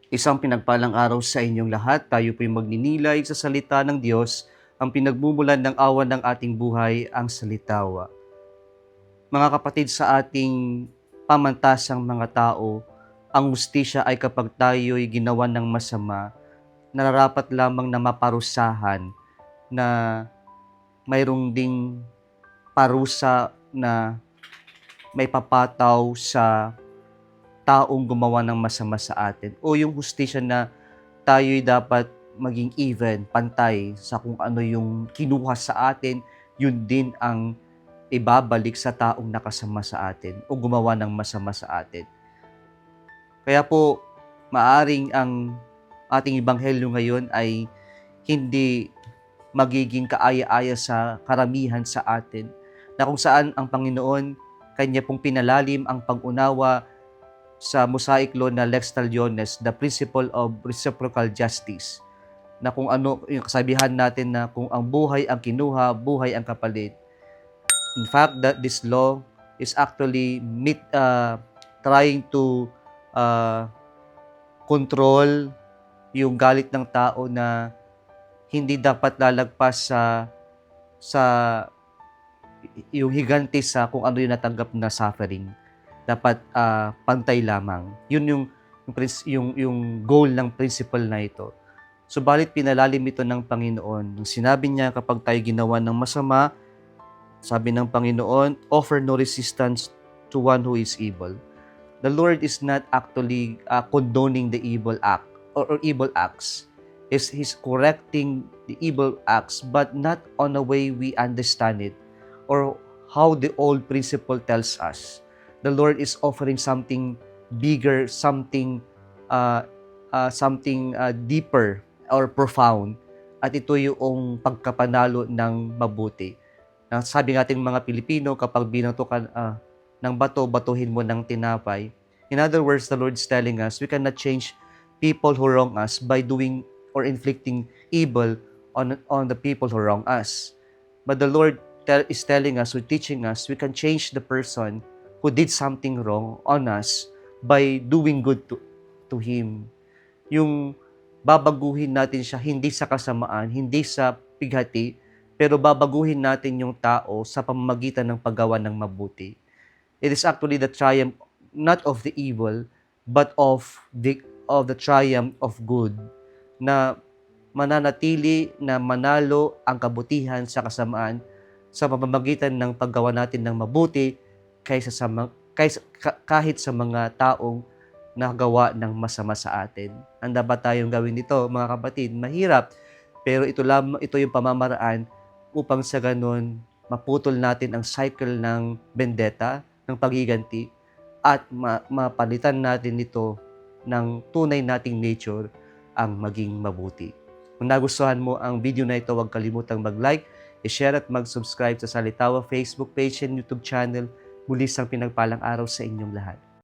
Isang pinagpalang araw sa inyong lahat. Tayo po'y magninilay sa salita ng Diyos, ang pinagmumulan ng awan ng ating buhay, ang salitawa. Mga kapatid, sa ating pamantasang mga tao, ang hustisya ay kapag tayo'y ginawa ng masama, nararapat lamang na maparusahan, na mayroong ding parusa na may papataw sa taong gumawa ng masama sa atin. O yung hustisya na tayo'y dapat maging even, pantay sa kung ano yung kinuha sa atin, yun din ang ibabalik sa taong nakasama sa atin o gumawa ng masama sa atin. Kaya po, maaring ang ating ebanghelyo ngayon ay hindi magiging kaaya-aya sa karamihan sa atin, na kung saan ang Panginoon, Kanya pong pinalalim ang pag-unawa sa Mosaic Law na Lex Talionis, the principle of reciprocal justice, na kung ano yung kasabihan natin na kung ang buhay ang kinuha, buhay ang kapalit. In fact, that this law is actually trying to uh, control yung galit ng tao na hindi dapat lalagpas sa yung higante sa kung ano yung natanggap na suffering. Dapat pantay lamang. Yun yung goal ng principle na ito. Subalit pinalalim ito ng Panginoon. Nung sinabi niya kapag tayo ginawa ng masama, sabi ng Panginoon, offer no resistance to one who is evil. The Lord is not actually condoning the evil act or evil acts. He's correcting the evil acts, but not on a way we understand it or how the old principle tells us. The Lord is offering something bigger, something deeper or profound. At ito yung pagkapanalo ng mabuti. Sabi nating mga Pilipino, kapag binato ka ng bato, batuhin mo ng tinapay. In other words, the Lord is telling us we cannot change people who wrong us by doing or inflicting evil on the people who wrong us. But the Lord is telling us, or teaching us, we can change the person who did something wrong on us by doing good to him. Yung babaguhin natin siya hindi sa kasamaan, hindi sa pighati, pero babaguhin natin yung tao sa pamamagitan ng paggawa ng mabuti. It is actually the triumph not of the evil, but of the triumph of good, na mananatili na manalo ang kabutihan sa kasamaan sa pamamagitan ng paggawa natin ng mabuti kahit sa mga taong nagawa ng masama sa atin. Handa ba tayong gawin ito, mga kapatid? Mahirap, pero ito yung pamamaraan upang sa ganun maputol natin ang cycle ng vendetta, ng pagiganti, at mapalitan natin ito ng tunay nating nature, ang maging mabuti. Kung nagustuhan mo ang video na ito, huwag kalimutang mag-like, i-share at mag-subscribe sa Salitawa Facebook page and YouTube channel. Muli isang pinagpalang araw sa inyong lahat.